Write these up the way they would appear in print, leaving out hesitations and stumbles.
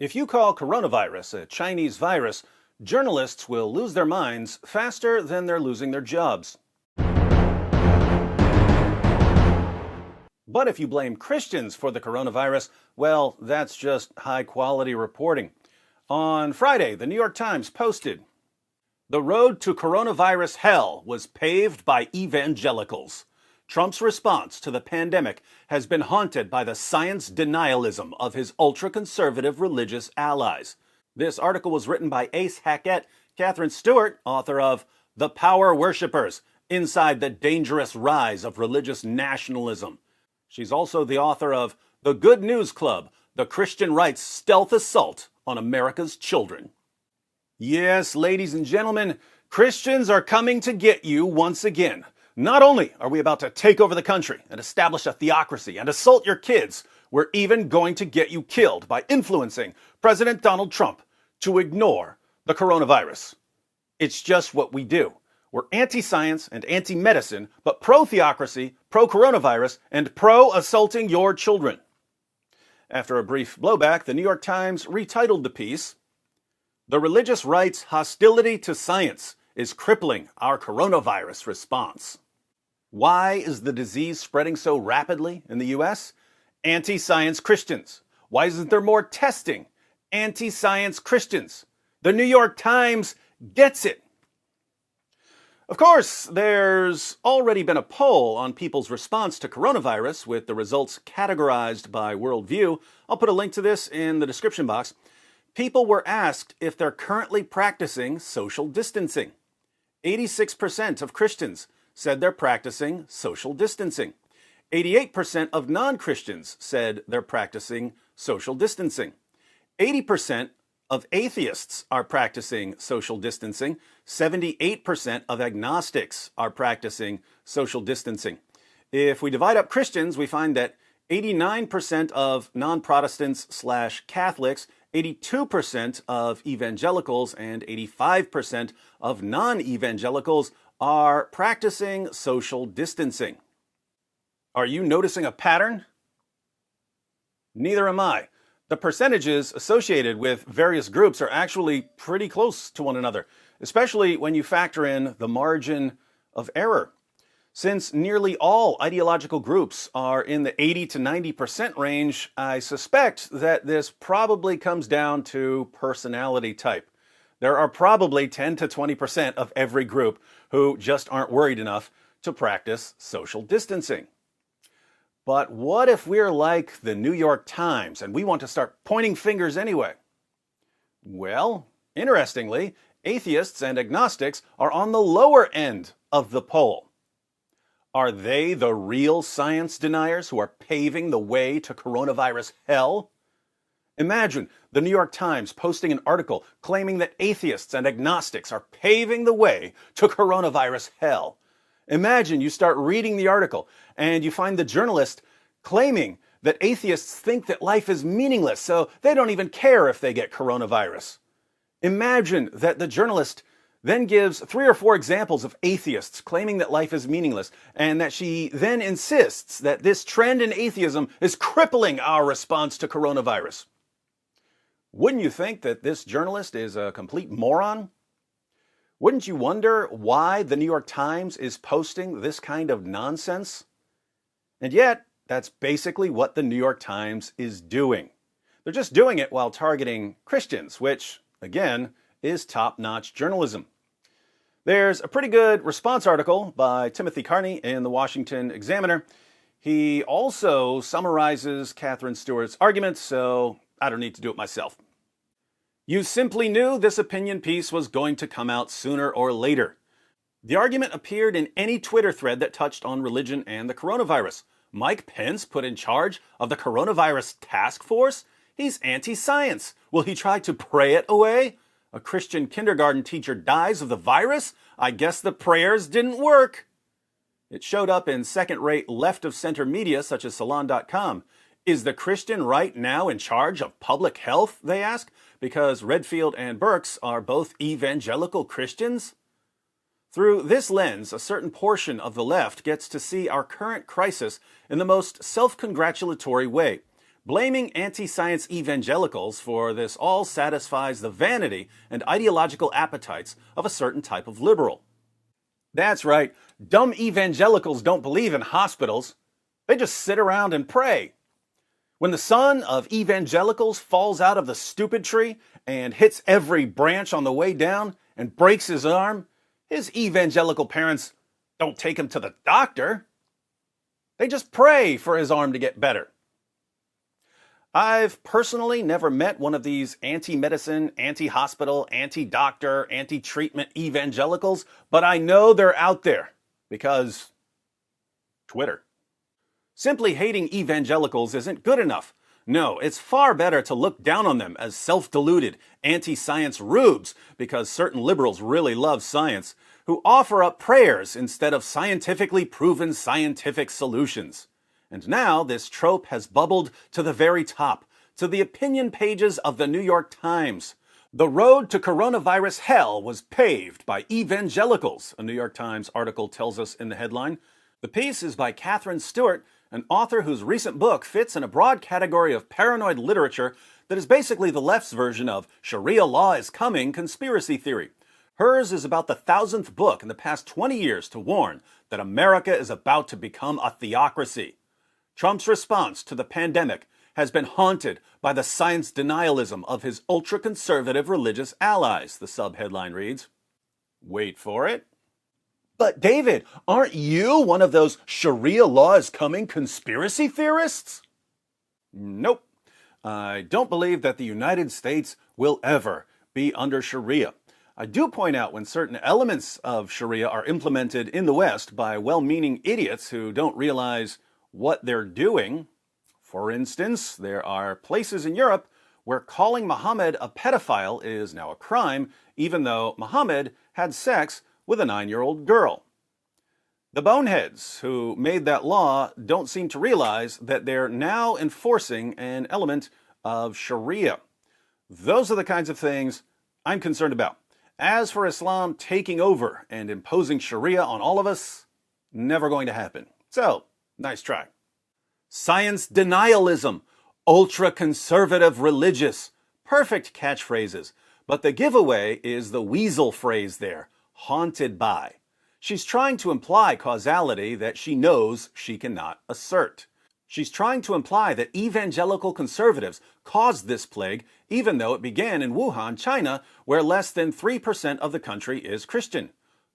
If you call coronavirus a Chinese virus, journalists will lose their minds faster than they're losing their jobs. But if you blame Christians for the coronavirus, well, that's just high-quality reporting. On Friday, the New York Times posted, "The road to coronavirus hell was paved by evangelicals. Trump's response to the pandemic has been haunted by the science denialism of his ultra-conservative religious allies." This article was written by Ace Hackett, Katherine Stewart, author of The Power Worshippers, Inside the Dangerous Rise of Religious Nationalism. She's also the author of The Good News Club, The Christian Right's Stealth Assault on America's Children. Yes, ladies and gentlemen, Christians are coming to get you once again. Not only are we about to take over the country and establish a theocracy and assault your kids, we're even going to get you killed by influencing President Donald Trump to ignore the coronavirus. It's just what we do. We're anti-science and anti-medicine, but pro-theocracy, pro-coronavirus, and pro-assaulting your children. After a brief blowback, the New York Times retitled the piece, "The Religious Right's Hostility to Science is Crippling Our Coronavirus Response." Why is the disease spreading so rapidly in the U.S.? Anti-science Christians. Why isn't there more testing? Anti-science Christians. The New York Times gets it. Of course, there's already been a poll on people's response to coronavirus with the results categorized by worldview. I'll put a link to this in the description box. People were asked if they're currently practicing social distancing. 86% of Christians said they're practicing social distancing. 88% of non-Christians said they're practicing social distancing. 80% of atheists are practicing social distancing. 78% of agnostics are practicing social distancing. If we divide up Christians, we find that 89% of non-Protestants/Catholics, 82% of evangelicals, and 85% of non-evangelicals are practicing social distancing. Are you noticing a pattern? Neither am I. The percentages associated with various groups are actually pretty close to one another, especially when you factor in the margin of error. Since nearly all ideological groups are in the 80 to 90% range, I suspect that this probably comes down to personality type. There are probably 10 to 20% of every group who just aren't worried enough to practice social distancing. But what if we're like the New York Times and we want to start pointing fingers anyway? Well, interestingly, atheists and agnostics are on the lower end of the poll. Are they the real science deniers who are paving the way to coronavirus hell? Imagine the New York Times posting an article claiming that atheists and agnostics are paving the way to coronavirus hell. Imagine you start reading the article and you find the journalist claiming that atheists think that life is meaningless, so they don't even care if they get coronavirus. Imagine that the journalist then gives 3 or 4 examples of atheists claiming that life is meaningless, and that she then insists that this trend in atheism is crippling our response to coronavirus. Wouldn't you think that this journalist is a complete moron? Wouldn't you wonder why the New York Times is posting this kind of nonsense? And yet, that's basically what the New York Times is doing. They're just doing it while targeting Christians, which, again, is top-notch journalism. There's a pretty good response article by Timothy Carney in the Washington Examiner. He also summarizes Katherine Stewart's arguments, so I don't need to do it myself. You simply knew this opinion piece was going to come out sooner or later. The argument appeared in any Twitter thread that touched on religion and the coronavirus. Mike Pence put in charge of the coronavirus task force? He's anti-science. Will he try to pray it away? A Christian kindergarten teacher dies of the virus? I guess the prayers didn't work. It showed up in second-rate left-of-center media such as Salon.com. Is the Christian right now in charge of public health, they ask, because Redfield and Birx are both evangelical Christians? Through this lens, a certain portion of the left gets to see our current crisis in the most self-congratulatory way. Blaming anti-science evangelicals for this all satisfies the vanity and ideological appetites of a certain type of liberal. That's right, dumb evangelicals don't believe in hospitals. They just sit around and pray. When the son of evangelicals falls out of the stupid tree and hits every branch on the way down and breaks his arm, his evangelical parents don't take him to the doctor. They just pray for his arm to get better. I've personally never met one of these anti-medicine, anti-hospital, anti-doctor, anti-treatment evangelicals, but I know they're out there because Twitter. Simply hating evangelicals isn't good enough. No, it's far better to look down on them as self-deluded, anti-science rubes, because certain liberals really love science, who offer up prayers instead of scientifically proven scientific solutions. And now this trope has bubbled to the very top, to the opinion pages of the New York Times. The road to coronavirus hell was paved by evangelicals, a New York Times article tells us in the headline. The piece is by Katherine Stewart, an author whose recent book fits in a broad category of paranoid literature that is basically the left's version of Sharia law is coming conspiracy theory. Hers is about the 1,000th book in the past 20 years to warn that America is about to become a theocracy. Trump's response to the pandemic has been haunted by the science denialism of his ultra-conservative religious allies, the subheadline reads. Wait for it. But David, aren't you one of those Sharia law is coming conspiracy theorists? Nope. I don't believe that the United States will ever be under Sharia. I do point out when certain elements of Sharia are implemented in the West by well-meaning idiots who don't realize what they're doing. For instance, there are places in Europe where calling Muhammad a pedophile is now a crime, even though Muhammad had sex with a 9-year-old girl. The boneheads who made that law don't seem to realize that they're now enforcing an element of Sharia. Those are the kinds of things I'm concerned about. As for Islam taking over and imposing Sharia on all of us, never going to happen. So, nice try. Science denialism, ultra-conservative religious. Perfect catchphrases. But the giveaway is the weasel phrase there, haunted by. She's trying to imply causality that she knows she cannot assert. She's trying to imply that evangelical conservatives caused this plague, even though it began in Wuhan, China, where less than 3% of the country is Christian.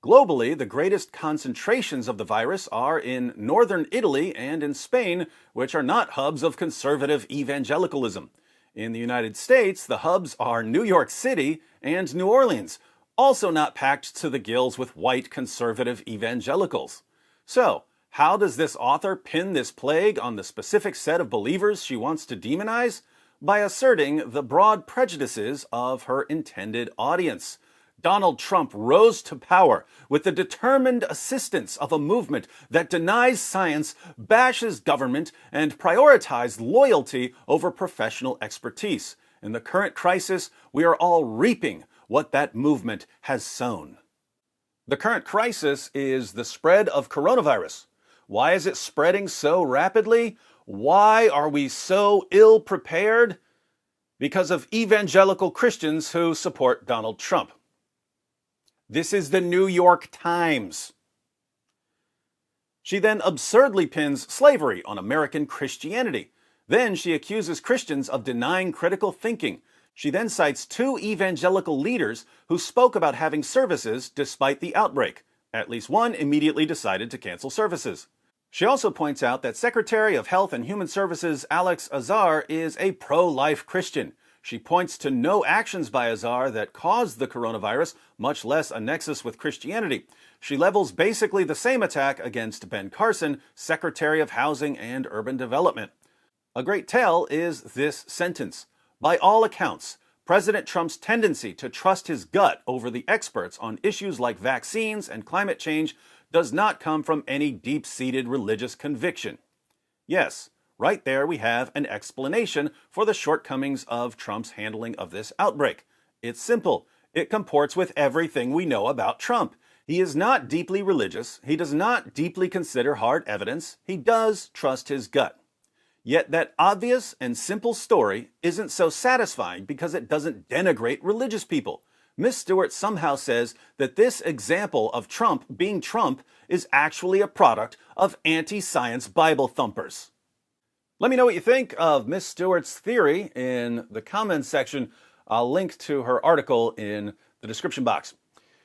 Globally, the greatest concentrations of the virus are in northern Italy and in Spain, which are not hubs of conservative evangelicalism. In the United States, the hubs are New York City and New Orleans, also not packed to the gills with white conservative evangelicals. So, how does this author pin this plague on the specific set of believers she wants to demonize? By asserting the broad prejudices of her intended audience. Donald Trump rose to power with the determined assistance of a movement that denies science, bashes government, and prioritizes loyalty over professional expertise. In the current crisis, we are all reaping what that movement has sown. The current crisis is the spread of coronavirus. Why is it spreading so rapidly? Why are we so ill-prepared? Because of evangelical Christians who support Donald Trump. This is the New York Times. She then absurdly pins slavery on American Christianity. Then she accuses Christians of denying critical thinking. She then cites 2 evangelical leaders who spoke about having services despite the outbreak. At least one immediately decided to cancel services. She also points out that Secretary of Health and Human Services Alex Azar is a pro-life Christian. She points to no actions by Azar that caused the coronavirus, much less a nexus with Christianity. She levels basically the same attack against Ben Carson, Secretary of Housing and Urban Development. A great tell is this sentence. By all accounts, President Trump's tendency to trust his gut over the experts on issues like vaccines and climate change does not come from any deep-seated religious conviction. Yes, right there we have an explanation for the shortcomings of Trump's handling of this outbreak. It's simple. It comports with everything we know about Trump. He is not deeply religious. He does not deeply consider hard evidence. He does trust his gut. Yet that obvious and simple story isn't so satisfying because it doesn't denigrate religious people. Miss Stewart somehow says that this example of Trump being Trump is actually a product of anti-science Bible thumpers. Let me know what you think of Miss Stewart's theory in the comments section. I'll link to her article in the description box.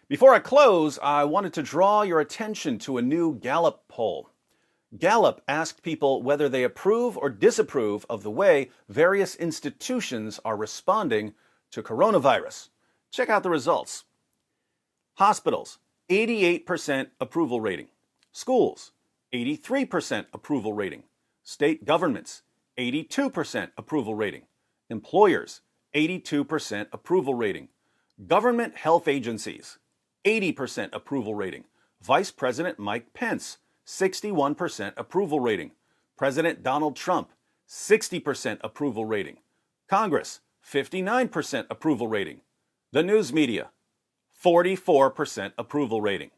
Before I close, I wanted to draw your attention to a new Gallup poll. Gallup asked people whether they approve or disapprove of the way various institutions are responding to coronavirus. Check out the results. Hospitals, 88% approval rating. Schools, 83% approval rating. State governments, 82% approval rating. Employers, 82% approval rating. Government health agencies, 80% approval rating. Vice President Mike Pence, 61% approval rating. President Donald Trump, 60% approval rating. Congress, 59% approval rating. The news media, 44% approval rating.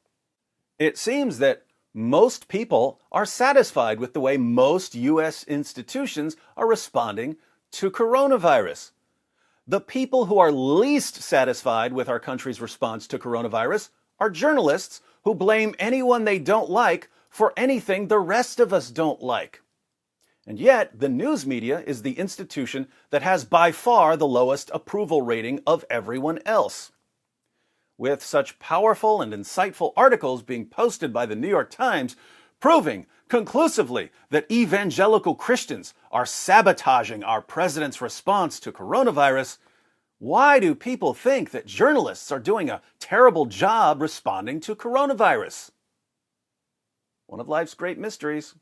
It seems that most people are satisfied with the way most U.S. institutions are responding to coronavirus. The people who are least satisfied with our country's response to coronavirus are journalists who blame anyone they don't like for anything the rest of us don't like. And yet, the news media is the institution that has by far the lowest approval rating of everyone else. With such powerful and insightful articles being posted by the New York Times, proving conclusively that evangelical Christians are sabotaging our president's response to coronavirus, why do people think that journalists are doing a terrible job responding to coronavirus? One of life's great mysteries.